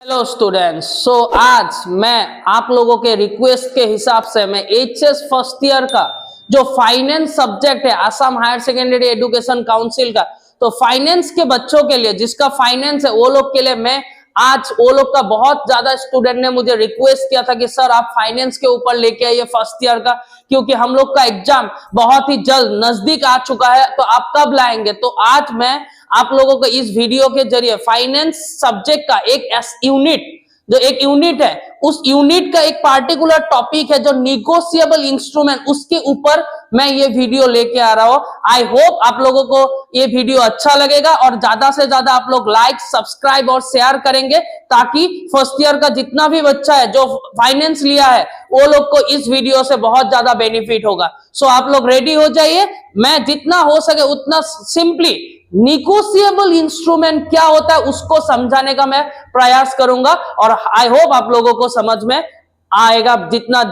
Hello students, आज मैं आप लोगों के रिक्वेस्ट के हिसाब से मैं एचएस फर्स्ट ईयर का जो फाइनेंस सब्जेक्ट है Assam higher secondary education council का, तो फाइनेंस के बच्चों के लिए जिसका फाइनेंस है वो लोग के लिए मैं आज वो लोग का बहुत ज्यादा स्टूडेंट ने मुझे रिक्वेस्ट किया था कि सर आप फाइनेंस के ऊपर लेके आइए फर्स्ट ईयर का, क्योंकि हम लोग का एग्जाम बहुत ही जल्द नजदीक आ चुका है। तो आप कब लाएंगे? तो आज मैं आप लोगों को इस वीडियो के जरिए फाइनेंस सब्जेक्ट का एक यूनिट, जो एक यूनिट है, उस यूनिट का एक पार्टिकुलर टॉपिक है जो निगोशिएबल इंस्ट्रूमेंट, उसके ऊपर मैं ये वीडियो लेके आ रहा हूं। आई होप आप लोगों को ये वीडियो अच्छा लगेगा और ज्यादा से ज्यादा आप लोग लाइक, सब्सक्राइब और शेयर करेंगे ताकि फर्स्ट ईयर का जितना भी बच्चा है जो फाइनेंस लिया है वो लोग को इस वीडियो से बहुत ज्यादा बेनिफिट होगा। सो आप लोग रेडी हो जाइए। मैं जितना हो सके उतना सिंपली निगोशिएबल इंस्ट्रूमेंट क्या होता है उसको समझाने का मैं प्रयास करूंगा और आई होप आप लोगों को समझ में आएगा। जितना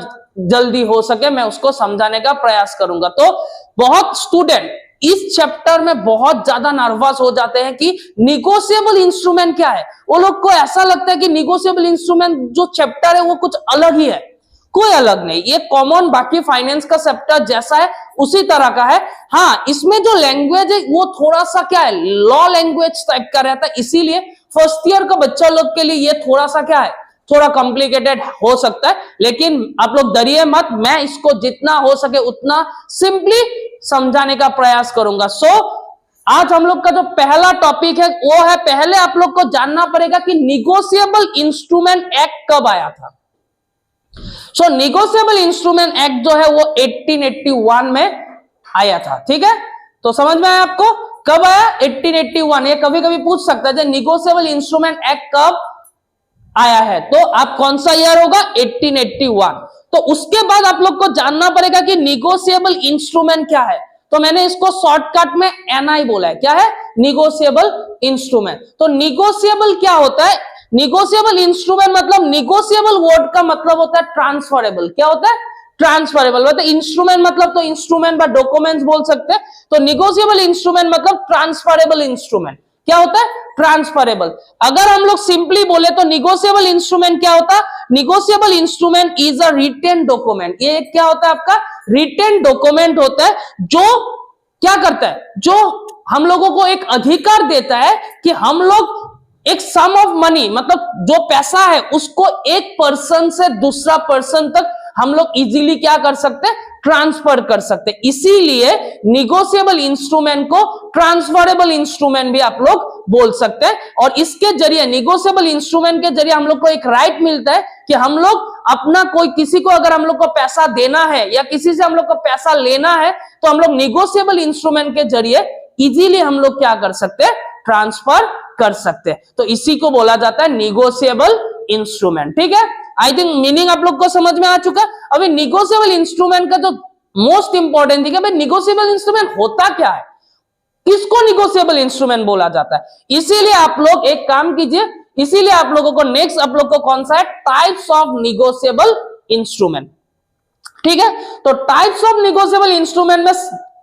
जल्दी हो सके मैं उसको समझाने का प्रयास करूंगा। तो बहुत स्टूडेंट इस चैप्टर में बहुत ज्यादा नर्वस हो जाते हैं कि निगोशिएबल इंस्ट्रूमेंट क्या है। वो लोग को ऐसा लगता है कि निगोशिएबल इंस्ट्रूमेंट जो चैप्टर है वो कुछ अलग ही है। कोई अलग नहीं, ये कॉमन बाकी फाइनेंस का चैप्टर जैसा है उसी तरह का है। हाँ, इसमें जो लैंग्वेज है वो थोड़ा सा क्या है, लॉ लैंग्वेज टाइप का रहता है, इसीलिए फर्स्ट ईयर का बच्चा लोग के लिए ये थोड़ा सा क्या है, थोड़ा कॉम्प्लिकेटेड हो सकता है। लेकिन आप लोग डरिए मत, मैं इसको जितना हो सके उतना सिंपली समझाने का प्रयास करूंगा। आज हम लोग का जो पहला टॉपिक है वो है, पहले आप लोग को जानना पड़ेगा कि निगोशिएबल इंस्ट्रूमेंट एक्ट कब आया था। निगोशिएबल इंस्ट्रूमेंट एक्ट जो है वो 1881 में आया था। ठीक है, तो समझ में आया आपको कब आया? 1881। ये कभी कभी पूछ सकता है निगोशिएबल इंस्ट्रूमेंट एक्ट कब आया है, तो आप कौन सा ईयर होगा? 1881। तो उसके बाद आप लोग को जानना पड़ेगा कि निगोशिएबल इंस्ट्रूमेंट क्या है। तो मैंने इसको शॉर्टकट में एनआई बोला है। क्या है? Negotiable instrument. तो निगोशिएबल क्या होता है? निगोशिएबल इंस्ट्रूमेंट मतलब, निगोशिएबल वर्ड का मतलब होता है ट्रांसफरेबल। क्या होता है? ट्रांसफरेबल। मतलब इंस्ट्रूमेंट मतलब तो इंस्ट्रूमेंट बा डॉक्यूमेंट्स बोल सकते हैं। तो निगोशिएबल इंस्ट्रूमेंट मतलब ट्रांसफरेबल इंस्ट्रूमेंट। क्या होता है? ट्रांसफरेबल। अगर हम लोग सिंपली बोले तो निगोशिएबल इंस्ट्रूमेंट क्या होता है? Negotiable instrument is a written document. ये क्या होता है आपका? रिटेन डॉक्यूमेंट होता है जो क्या करता है, जो हम लोगों को एक अधिकार देता है कि हम लोग एक सम ऑफ मनी, मतलब जो पैसा है उसको एक पर्सन से दूसरा पर्सन तक हम लोग इजीली क्या कर सकते हैं? ट्रांसफर कर सकते हैं। इसीलिए निगोशिएबल इंस्ट्रूमेंट को ट्रांसफरेबल इंस्ट्रूमेंट भी आप लोग बोल सकते हैं। और इसके जरिए, निगोशिएबल इंस्ट्रूमेंट के जरिए हम लोग को एक राइट मिलता है कि हम लोग अपना कोई, किसी को अगर हम लोग को पैसा देना है या किसी से हम लोग को पैसा लेना है तो हम लोग निगोशिएबल इंस्ट्रूमेंट के जरिए इजीली हम लोग क्या कर सकते हैं? ट्रांसफर कर सकते हैं। तो इसी को बोला जाता है निगोशिएबल इंस्ट्रूमेंट। ठीक है, आई थिंक मीनिंग आप लोग को समझ में आ चुका है। अभी निगोशिएबल इंस्ट्रूमेंट का जो मोस्ट इंपॉर्टेंट थिंग है, भाई निगोशिएबल इंस्ट्रूमेंट होता क्या है, किसको निगोशिएबल इंस्ट्रूमेंट बोला जाता है। इसीलिए आप लोग एक काम कीजिए, इसीलिए आप लोगों को नेक्स्ट आप लोग को कौन सा है? Types of negotiable instrument. ठीक है, तो टाइप्स ऑफ निगोशिएबल इंस्ट्रूमेंट में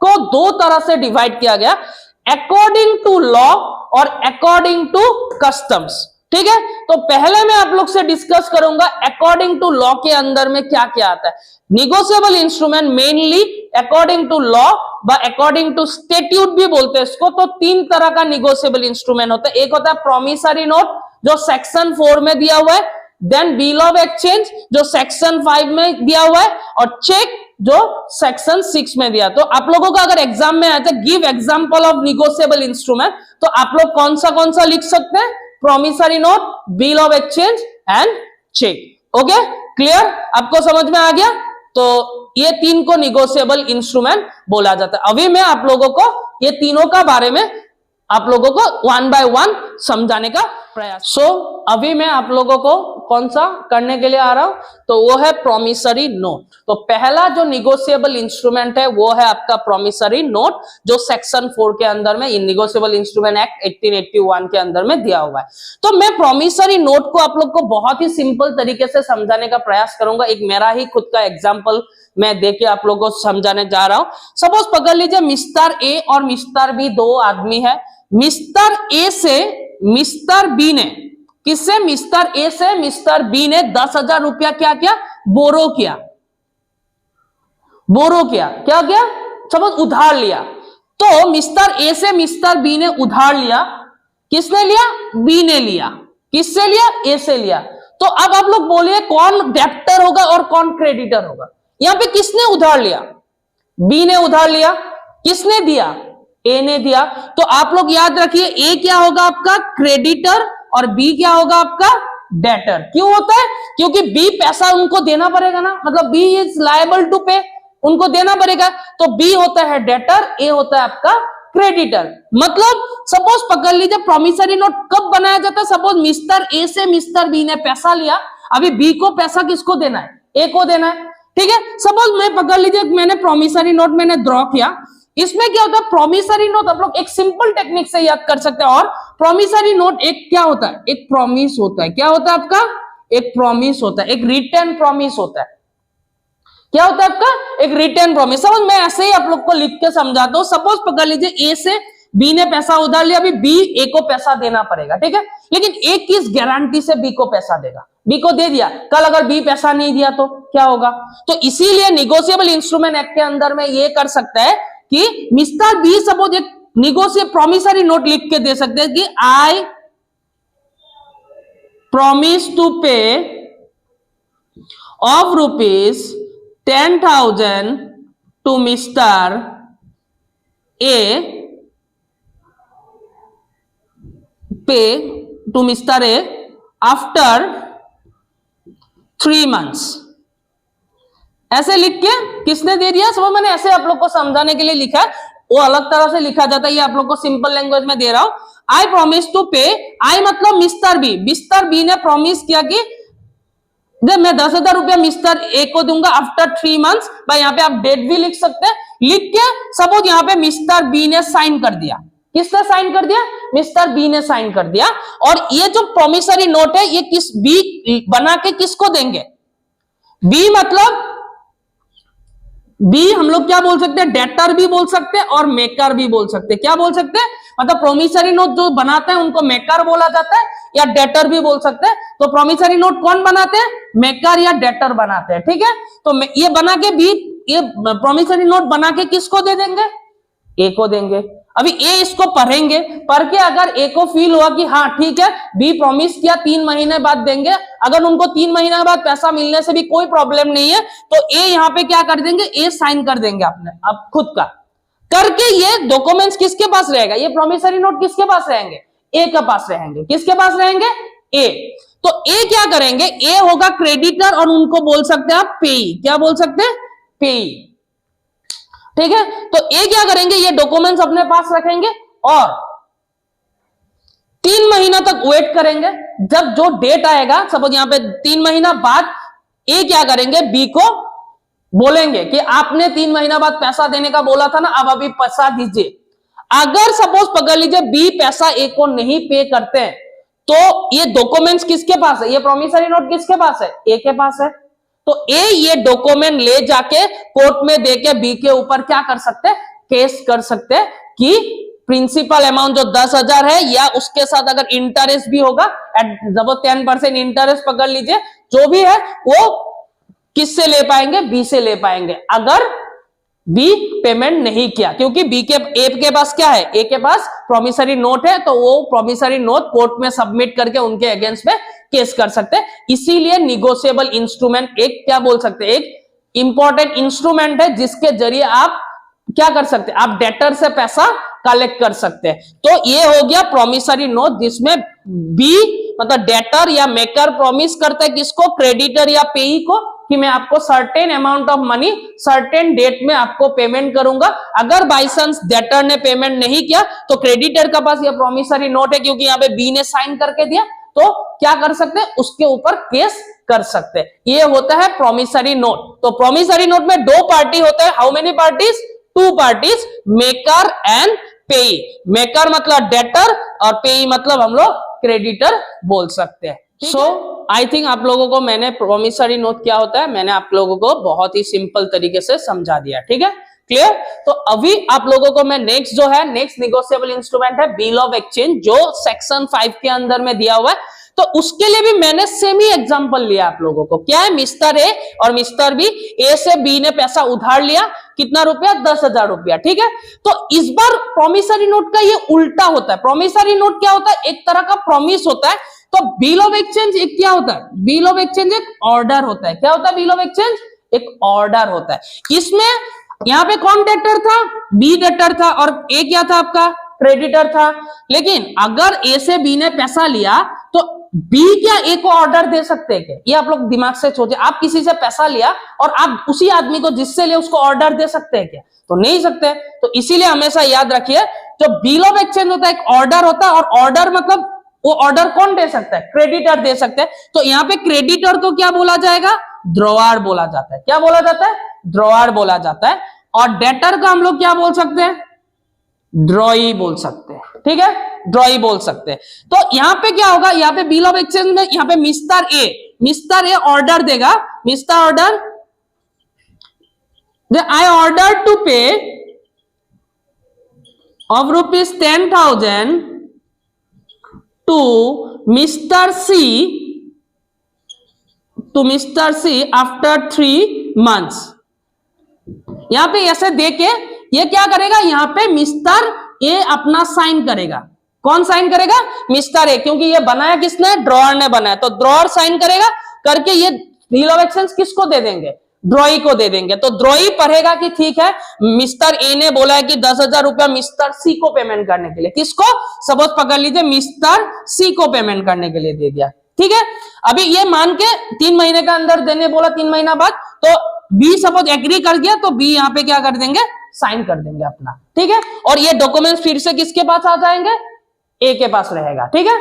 को दो तरह से डिवाइड किया गया, अकॉर्डिंग टू लॉ और अकॉर्डिंग टू कस्टम्स। ठीक है, तो पहले मैं आप लोग से डिस्कस करूंगा अकॉर्डिंग टू लॉ के अंदर में क्या क्या आता है। Negotiable instrument mainly according to law व अकॉर्डिंग टू स्टेट्यूट भी बोलते हैं इसको। तो तीन तरह का निगोशिएबल इंस्ट्रूमेंट होता है। एक होता है प्रोमिसरी नोट जो सेक्शन 4 में दिया हुआ है, देन बिल ऑफ एक्सचेंज जो सेक्शन 5 में दिया हुआ है, और चेक जो सेक्शन 6 में दिया। तो आप लोगों का अगर एग्जाम में आया था give example of negotiable instrument, तो आप लोग कौन सा लिख सकते हैं? Promissory note, bill of exchange and cheque. Okay, clear? आपको समझ में आ गया? तो ये तीन को निगोशिएबल इंस्ट्रूमेंट बोला जाता है। अभी मैं आप लोगों को ये तीनों का बारे में आप लोगों को वन बाय वन समझाने का प्रयास। अभी मैं आप लोगों को कौन सा करने के लिए आ रहा हूं, तो वो है प्रोमिसरी नोट। तो पहला जो निगोशिएबल इंस्ट्रूमेंट है वो है आपका प्रोमिसरी नोट, जो सेक्शन 4 के अंदर में निगोशिएबल इंस्ट्रूमेंट एक्ट 1881 के अंदर में दिया हुआ है। तो मैं प्रोमिसरी नोट को आप लोग को बहुत ही सिंपल तरीके से समझाने का प्रयास करूंगा। एक मेरा ही खुद का एग्जाम्पल मैं देके आप लोगों को समझाने जा रहा हूं। सपोज पकड़ लीजिए मिस्टर ए और मिस्टर बी दो आदमी है। मिस्टर ए से मिस्टर बी ने किससे? मिस्टर ए से मिस्टर बी ने 10,000 रुपया क्या किया? बोरो किया। बोरो किया, क्या किया? सपोज उधार लिया। तो मिस्टर ए से मिस्टर बी ने उधार लिया। किसने लिया? बी ने लिया। किससे लिया? ए से लिया। तो अब आप लोग बोलिए कौन डेब्टर होगा और कौन क्रेडिटर होगा? यहां पे किसने उधार लिया? बी ने उधार लिया। किसने दिया? ए ने दिया। तो आप लोग याद रखिए ए क्या होगा आपका? क्रेडिटर, और बी क्या होगा आपका? डेटर। क्यों होता है? क्योंकि बी पैसा उनको देना पड़ेगा ना, मतलब बी इज लायबल टू पे, उनको देना पड़ेगा। तो बी होता है डेटर, ए होता है आपका क्रेडिटर। मतलब सपोज पकड़ लीजिए प्रॉमिसरी नोट कब बनाया जाता है? सपोज मिस्टर ए से मिस्टर बी ने पैसा लिया, अभी बी को पैसा किसको देना है? ए को देना है, ठीक है। सपोज मैं पकड़ लीजिए मैंने प्रॉमिसरी नोट मैंने ड्रॉ किया। इसमें क्या होता है? प्रॉमिसरी नोट आप लोग एक सिंपल टेक्निक से याद कर सकते हैं। और प्रॉमिसरी नोट एक क्या होता है? एक प्रॉमिस होता है। क्या होता है आपका? एक प्रॉमिस होता है, एक रिटर्न प्रॉमिस होता है। क्या होता है आपका? एक रिटर्न प्रॉमिस। समझ मैं ऐसे ही आप लोग को लिख के समझाता हूं। सपोज पकड़ लीजिए ए से बी ने पैसा उधार लिया, अभी बी ए को पैसा देना पड़ेगा, ठीक है। लेकिन ए किस गारंटी से बी को पैसा देगा? बी को दे दिया, कल अगर बी पैसा नहीं दिया तो क्या होगा? तो इसीलिए निगोशिएबल इंस्ट्रूमेंट एक्ट के अंदर में ये कर सकता है कि मिस्टर बी सपोज एक निगोशिएट प्रॉमिसरी नोट लिख के दे सकते हैं कि I promise to pay of rupees 10,000 to Mr. A, pay to Mr. A after 3 months। ऐसे लिख के किसने दे दिया? सब मैंने ऐसे आप लोग को समझाने के लिए लिखा है, वो अलग तरह से लिखा जाता है, ये आप लोग को सिंपल लैंग्वेज में दे रहा हूं। आई प्रॉमिस टू पे, आई मतलब मिस्टर बी, मिस्टर बी ने प्रॉमिस किया कि मैं 10,000 रुपया मिस्टर ए को दूंगा आफ्टर 3 मंथ्स। भाई यहाँ पे आप डेट भी लिख सकते हैं। लिख के सपोज यहाँ पे मिस्टर बी ने साइन कर दिया। किसने साइन कर दिया? मिस्टर बी ने साइन कर दिया। और ये जो प्रॉमिसरी नोट है ये किस बी बना के किसको देंगे? बी मतलब बी हम लोग क्या बोल सकते हैं? डेटर भी बोल सकते हैं और मेकर भी बोल सकते हैं। क्या बोल सकते हैं? मतलब प्रॉमिसरी नोट जो बनाते हैं उनको मेकर बोला जाता है या डेटर भी बोल सकते हैं। तो प्रॉमिसरी नोट कौन बनाते हैं? मेकर या डेटर बनाते हैं, ठीक है। तो ये बना के बी, ये प्रॉमिसरी नोट बना के किसको दे देंगे? ए को देंगे। अभी ए इसको पढ़ेंगे, पढ़ के अगर ए को फील हुआ कि हाँ ठीक है बी प्रॉमिस किया 3 महीने बाद देंगे, अगर उनको 3 महीने बाद पैसा मिलने से भी कोई प्रॉब्लम नहीं है तो ए यहाँ पे क्या कर देंगे? ए साइन कर देंगे अपने अब खुद का करके। ये डॉक्यूमेंट्स किसके पास रहेगा? ये प्रॉमिसरी नोट किसके पास रहेंगे? ए के पास रहेंगे। किसके पास रहेंगे? ए। तो ए क्या करेंगे? ए होगा क्रेडिटर और उनको बोल सकते हैं आप पेई। क्या बोल सकते हैं? पेई, ठीक है। तो ए क्या करेंगे? ये डॉक्यूमेंट्स अपने पास रखेंगे और 3 महीना तक वेट करेंगे। जब जो डेट आएगा, सपोज यहां पे 3 महीना बाद ए क्या करेंगे? बी को बोलेंगे कि आपने 3 महीना बाद पैसा देने का बोला था ना, अब अभी पैसा दीजिए। अगर सपोज पकड़ लीजिए बी पैसा ए को नहीं पे करते हैं तो ये डॉक्यूमेंट्स किसके पास है? ये प्रॉमिसरी नोट किसके पास है? ए के पास है। तो ए ये डॉक्यूमेंट ले जाके कोर्ट में देके बी के ऊपर क्या कर सकते हैं? केस कर सकते हैं कि प्रिंसिपल अमाउंट जो 10,000 है या उसके साथ अगर इंटरेस्ट भी होगा, जब 10% इंटरेस्ट पकड़ लीजिए, जो भी है वो किससे ले पाएंगे? बी से ले पाएंगे अगर बी पेमेंट नहीं किया। क्योंकि बी के ए के पास क्या है? ए के पास प्रॉमिसरी नोट है, तो वो प्रॉमिसरी नोट कोर्ट में सबमिट करके उनके अगेंस्ट में केस कर सकते हैं। इसीलिए निगोशिएबल इंस्ट्रूमेंट एक क्या बोल सकते हैं? एक इंपॉर्टेंट इंस्ट्रूमेंट है जिसके जरिए आप क्या कर सकते हैं? आप डेटर से पैसा कलेक्ट कर सकते हैं। तो ये हो गया प्रॉमिसरी नोट जिसमें बी मतलब डेटर या मेकर प्रॉमिस करता है किसको? क्रेडिटर या पेई को कि मैं आपको certain amount of money certain date में आपको पेमेंट करूंगा। अगर बाय चांस डेटर ने पेमेंट नहीं किया तो क्रेडिटर के पास ये प्रॉमिसरी नोट है, क्योंकि यहाँ पे बी ने साइन करके दिया, तो क्या कर सकते हैं? उसके ऊपर केस कर सकते हैं। ये होता है प्रॉमिसरी नोट। तो प्रॉमिसरी नोट में 2 पार्टी होते हैं। How many parties? 2 parties, maker and पेई। मेकर मतलब डेटर और पेई मतलब हम लोग क्रेडिटर बोल सकते हैं। सो आई थिंक आप लोगों को मैंने प्रॉमिसरी नोट क्या होता है मैंने आप लोगों को बहुत ही सिंपल तरीके से समझा दिया, ठीक है, क्लियर। तो अभी आप लोगों को मैं नेक्स्ट जो है नेक्स्ट निगोशिएबल इंस्ट्रूमेंट है बिल ऑफ एक्सचेंज, जो सेक्शन 5 के अंदर में दिया हुआ है। तो उसके लिए भी मैंने सेम ही एग्जांपल लिया आप लोगों को। क्या है, मिस्टर ए और मिस्टर बी, ए से बी ने पैसा उधार लिया, कितना रुपया, 10,000 रुपया, ठीक है। तो इस बार प्रॉमिसरी नोट का ये उल्टा होता है। प्रॉमिसरी नोट क्या होता है, एक तरह का प्रॉमिस होता है। तो बिल ऑफ एक्सचेंज एक क्या होता है, बिल ऑफ एक्सचेंज एक ऑर्डर होता है। क्या होता है बिल ऑफ एक्सचेंज, एक ऑर्डर होता है। इसमें यहां पे कौन डेटर था, बी डेटर था, और ए क्या था आपका, क्रेडिटर था। लेकिन अगर ए से बी ने पैसा लिया तो बी क्या ए को ऑर्डर दे सकते हैं क्या, ये आप लोग दिमाग से सोचे। आप किसी से पैसा लिया और आप उसी आदमी को जिससे लिया उसको ऑर्डर दे सकते हैं क्या, तो नहीं सकते। तो इसीलिए हमेशा याद रखिए, जो बिल ऑफ एक्सचेंज होता है एक ऑर्डर होता है, और ऑर्डर मतलब वो ऑर्डर कौन दे सकता है, क्रेडिटर दे सकते हैं। तो यहाँ पे क्रेडिटर को क्या बोला जाएगा, ड्रॉअर बोला जाता है। क्या बोला जाता है, ड्रॉअर बोला जाता है। और डेटर का हम लोग क्या बोल सकते हैं, ड्रॉई बोल सकते हैं, ठीक है, ड्रॉई बोल सकते हैं। तो यहां पे क्या होगा, यहाँ पे बिल ऑफ एक्सचेंज में यहाँ पे मिस्टर ए ऑर्डर देगा, mister order, I order to pay of ₹10,000 to mister C after 3 months। यहां पे ऐसे देके ये क्या करेगा, यहां पे मिस्टर ए अपना साइन करेगा। कौन साइन करेगा, मिस्टर ए, क्योंकि ये बनाया किसने, ड्रॉअर ने बनाया। तो ड्रॉअर साइन करेगा, करके ये बिल ऑफ एक्सचेंज किसको दे देंगे, ड्रॉई को दे देंगे। तो ड्रॉई पढ़ेगा कि ठीक है, मिस्टर ए ने बोला है कि 10,000 रुपया मिस्टर सी को पेमेंट करने के लिए, किसको, सपोज पकड़ लीजिए मिस्टर सी को पेमेंट करने के लिए दे दिया, ठीक है। अभी ये मान के 3 महीने का अंदर देने बोला, 3 महीना बाद, तो बी सपोज एग्री कर गया, तो बी यहां पे क्या कर देंगे, साइन कर देंगे अपना, ठीक है। और ये डॉक्यूमेंट फिर से किसके पास आ जाएंगे, ए के पास रहेगा, ठीक है।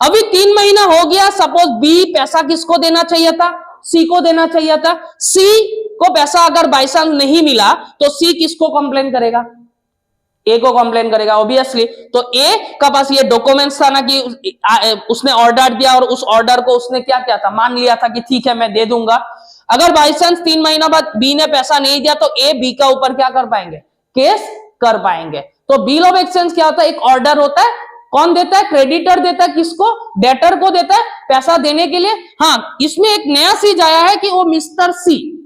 अभी 3 महीना हो गया, सपोज बी पैसा किसको देना चाहिए था, सी को देना चाहिए था। सी को पैसा अगर बाई चांस नहीं मिला तो सी किसको कंप्लेन करेगा, ए को कंप्लेन करेगा ऑब्वियसली। तो ए का पास ये डॉक्यूमेंट्स था ना कि उसने ऑर्डर दिया, और उस ऑर्डर को उसने क्या किया था, मान लिया था कि ठीक है मैं दे दूंगा। अगर बाई चांस 3 महीना बाद बी ने पैसा नहीं दिया तो ए बी का ऊपर क्या कर पाएंगे, केस कर पाएंगे। तो बिल ऑफ एक्सचेंज क्या होता है, एक ऑर्डर होता है। कौन देता है, क्रेडिटर देता है, किसको, डेटर को देता है पैसा देने के लिए। हाँ, इसमें एक नया चीज आया है कि वो मिस्टर सी,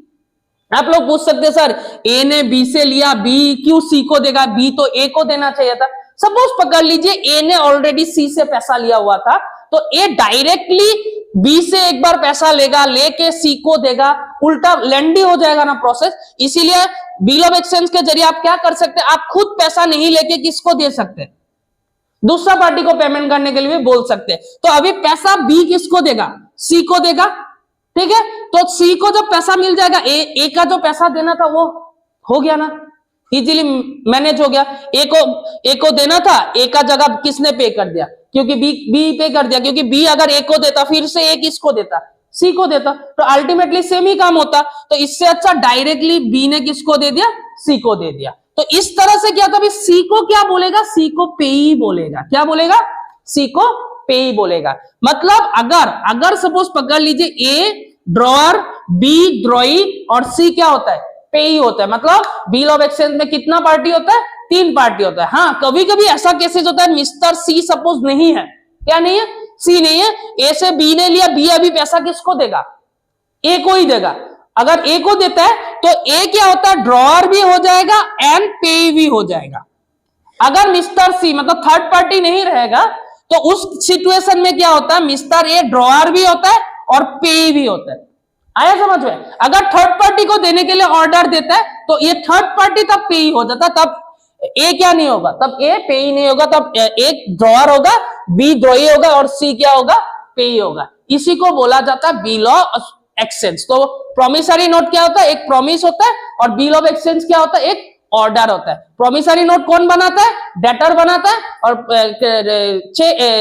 आप लोग पूछ सकते हैं सर ए ने बी से लिया, बी क्यों सी को देगा, बी तो ए को देना चाहिए था। सपोज पकड़ लीजिए ए ने ऑलरेडी सी से पैसा लिया हुआ था, तो ए डायरेक्टली बी से एक बार पैसा लेगा, लेके सी को देगा, उल्टा लेंडी हो जाएगा ना प्रोसेस। इसीलिए बिल ऑफ एक्सचेंज के जरिए आप क्या कर सकते हैं, आप खुद पैसा नहीं लेके किसको दे सकते हैं, दूसरा पार्टी को पेमेंट करने के लिए भी बोल सकते हैं। तो अभी पैसा बी किसको देगा, सी को देगा, ठीक है। तो सी को जब पैसा मिल जाएगा, ए का जो पैसा देना था वो हो गया ना, इजीली मैनेज हो गया। ए को देना था, ए का जगह किसने पे कर दिया, क्योंकि बी पे कर दिया, क्योंकि बी अगर ए को देता फिर से ए किसको देता, सी को देता, तो अल्टीमेटली सेम ही काम होता। तो इससे अच्छा डायरेक्टली बी ने किसको दे दिया, सी को दे दिया। तो इस तरह से क्या था, अभी सी को क्या बोलेगा, सी को पेई बोलेगा। क्या बोलेगा, सी को पेई बोलेगा। मतलब अगर सपोज पकड़ लीजिए ए ड्रॉअर, बी ड्रॉई और सी क्या होता है, पेई होता है। मतलब बिल ऑफ एक्सचेंज में कितना पार्टी होता है, 3 पार्टी होता है। हाँ, कभी कभी ऐसा केसेस होता है मिस्टर सी सपोज नहीं है, क्या नहीं है, सी नहीं है, ए से बी ने लिया, बी अभी पैसा किसको देगा, ए को ही देगा। अगर ए को देता है तो ए क्या होता है, ड्रॉअर भी हो जाएगा एंड पे भी हो जाएगा। अगर मिस्टर सी मतलब थर्ड पार्टी नहीं रहेगा तो उस सिचुएशन में क्या होता है, मिस्टर ए ड्रॉअर भी होता है और पे भी होता है। आया समझ में। अगर थर्ड पार्टी को देने के लिए ऑर्डर देता है तो ये थर्ड पार्टी तब पे ही हो जाता, तब ए क्या नहीं होगा, तब ए पे ही नहीं होगा, तब एक ड्रॉअर होगा, बी ड्रॉई होगा और सी क्या होगा, पे ही होगा। इसी को बोला जाता है बिल ऑफ एक्सचेंज। तो प्रोमिसरी नोट क्या होता है, एक प्रॉमिस होता है, और बिल ऑफ एक्सचेंज क्या होता है, एक ऑर्डर होता है। प्रोमिसरी नोट कौन बनाता है, डेटर बनाता है, और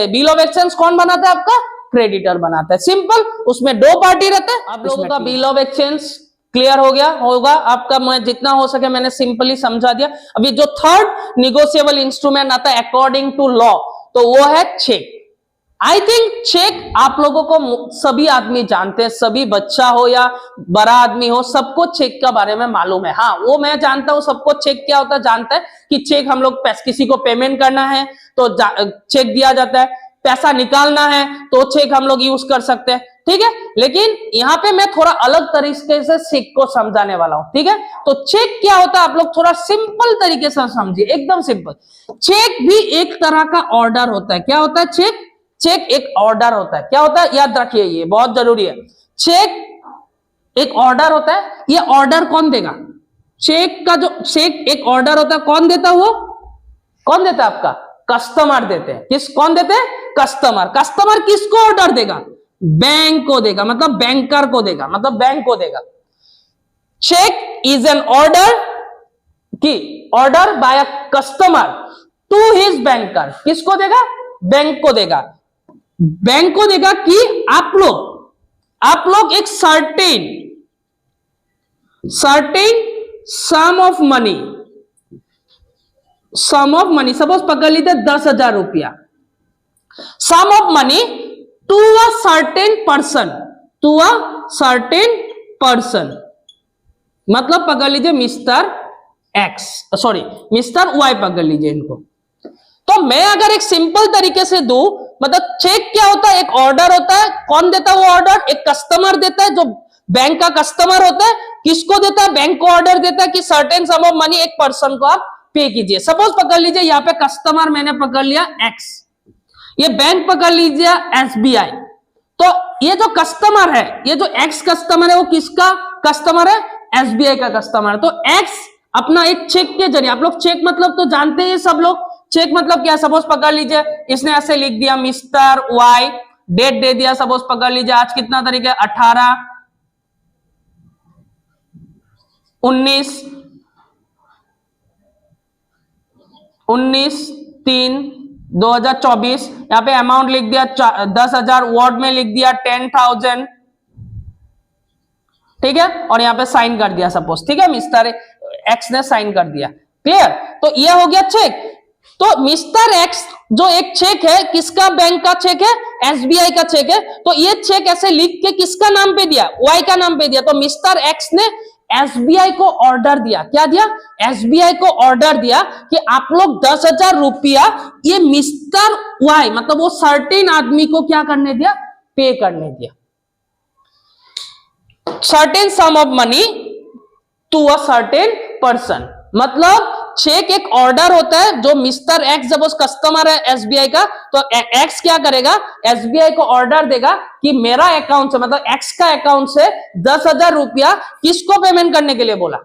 बिल ऑफ एक्सचेंज कौन बनाता है, आपका क्रेडिटर बनाता है। सिंपल, उसमें 2 पार्टी रहते हैं। आप लोगों का बिल ऑफ एक्सचेंज क्लियर हो गया होगा आपका, मैं जितना हो सके मैंने सिंपली समझा दिया। अभी जो थर्ड निगोशिएबल इंस्ट्रूमेंट आता है अकॉर्डिंग टू लॉ, तो वो है चेक। आई थिंक चेक आप लोगों को सभी आदमी जानते हैं, सभी बच्चा हो या बड़ा आदमी हो, सबको चेक के बारे में मालूम है। हाँ, वो मैं जानता हूं, सबको चेक क्या होता है जानता है कि चेक हम लोग किसी को पेमेंट करना है तो चेक दिया जाता है। पैसा निकालना है तो चेक हम लोग यूज कर सकते हैं, ठीक है। लेकिन यहाँ पे मैं थोड़ा अलग तरीके से चेक को समझाने वाला हूं, ठीक है। तो चेक क्या होता है आप लोग थोड़ा सिंपल तरीके से समझिए, एकदम सिंपल। चेक भी एक तरह का ऑर्डर होता है। क्या होता है चेक? चेक एक ऑर्डर होता है। क्या होता है याद रखिए, ये बहुत जरूरी है। चेक एक ऑर्डर होता है। ये ऑर्डर कौन देगा? चेक का जो चेक एक ऑर्डर होता है, कौन देता है? वो कौन देता है? आपका कस्टमर देते हैं। किस कौन देते हैं? कस्टमर। कस्टमर किसको ऑर्डर देगा? बैंक को देगा, मतलब बैंकर को देगा, मतलब बैंक को देगा। चेक इज एन ऑर्डर की order by a customer to his banker. किसको देगा? बैंक को देगा। बैंक को देगा कि आप लोग एक certain sum of money suppose पकड़ लीजिए 10,000 रुपया, sum of money to a certain person, मतलब पकड़ लीजिए mister X, sorry mister Y पकड़ लीजिए इनको। तो मैं अगर एक सिंपल तरीके से दूं, मतलब चेक क्या होता है? एक ऑर्डर होता है। कौन देता है वो ऑर्डर? एक कस्टमर देता है, जो बैंक का कस्टमर होता है। किसको देता है? बैंक को ऑर्डर देता है कि सर्टेन सम ऑफ मनी एक पर्सन को आप पे कीजिए। सपोज पकड़ लीजिए यहाँ पे कस्टमर मैंने पकड़ लिया एक्स, ये बैंक पकड़ लीजिए एसबीआई। तो ये जो कस्टमर है, ये जो एक्स कस्टमर है, वो किसका कस्टमर है? एसबीआई का कस्टमर है। तो एक्स अपना एक चेक के जरिए, आप लोग चेक मतलब तो जानते हैं सब लोग, चेक मतलब क्या? सपोज पकड़ लीजिए इसने ऐसे लिख दिया मिस्टर वाई, डेट दे दिया, सपोज पकड़ लीजिए आज कितना तारीख है? 18/19/3/2024। यहाँ पे अमाउंट लिख दिया 10,000, वर्ड में लिख दिया 10,000, ठीक है। और यहाँ पे साइन कर दिया सपोज, ठीक है, मिस्टर एक्स ने साइन कर दिया। क्लियर? तो ये हो गया चेक। तो मिस्टर एक्स जो एक चेक है, किसका? बैंक का चेक है, एसबीआई का चेक है। तो ये चेक ऐसे लिख के किसका नाम पे दिया? वाई का नाम पे दिया। तो मिस्टर एक्स ने एसबीआई को ऑर्डर दिया। क्या दिया? एसबीआई को ऑर्डर दिया कि आप लोग 10,000 रुपया ये मिस्टर वाई, मतलब वो सर्टेन आदमी को क्या करने दिया? पे करने दिया। Certain sum of money to a certain person, मतलब चेक एक ऑर्डर होता है जो मिस्टर एक्स, जब उस कस्टमर है एसबीआई का, तो एक्स क्या करेगा? एसबीआई को ऑर्डर देगा कि मेरा अकाउंट से, मतलब एक्स का अकाउंट से 10,000 रुपया किसको पेमेंट करने के लिए बोला?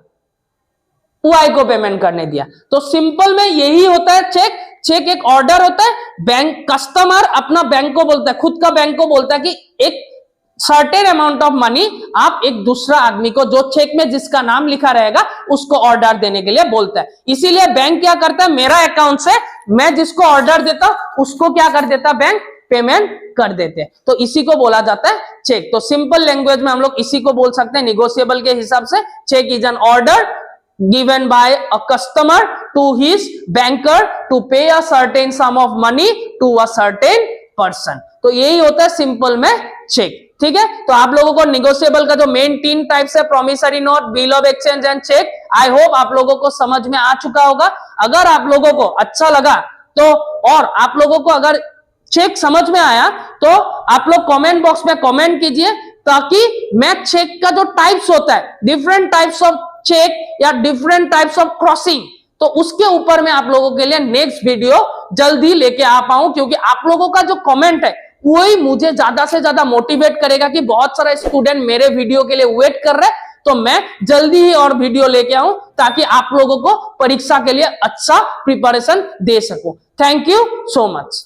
वाई को पेमेंट करने दिया। तो सिंपल में यही होता है चेक। चेक एक ऑर्डर होता है, बैंक कस्टमर अपना बैंक को बोलता है, खुद का बैंक को बोलता है कि एक सर्टेन अमाउंट ऑफ मनी आप एक दूसरा आदमी को, जो चेक में जिसका नाम लिखा रहेगा, उसको ऑर्डर देने के लिए बोलता है। इसीलिए बैंक क्या करता है? मेरा अकाउंट से मैं जिसको ऑर्डर देता हूं उसको क्या कर देता? बैंक पेमेंट कर देते हैं। तो इसी को बोला जाता है चेक। तो सिंपल लैंग्वेज में हम लोग इसी को बोल सकते हैं, निगोशिएबल के हिसाब से cheque is an order given by a customer to his banker to pay a certain sum of money to a certain person। तो यही होता है सिंपल में चेक, ठीक है। तो आप लोगों को निगोशिएबल का जो मेन 3 टाइप्स है, promissory note, bill of exchange and cheque, I hope आप लोगों को समझ में आ चुका होगा। अगर आप लोगों को अच्छा लगा तो, और आप लोगों को अगर चेक समझ में आया तो आप लोग कमेंट बॉक्स में कमेंट कीजिए, ताकि मैं चेक का जो टाइप्स होता है, डिफरेंट टाइप्स ऑफ चेक या डिफरेंट टाइप्स ऑफ क्रॉसिंग, तो उसके ऊपर मैं आप लोगों के लिए नेक्स्ट वीडियो जल्दी लेके आ पाऊं, क्योंकि आप लोगों का जो कमेंट है वही मुझे ज्यादा से ज्यादा मोटिवेट करेगा कि बहुत सारा स्टूडेंट मेरे वीडियो के लिए वेट कर रहे हैं, तो मैं जल्दी ही और वीडियो लेके आऊं ताकि आप लोगों को परीक्षा के लिए अच्छा प्रिपरेशन दे सकूं। Thank you so much.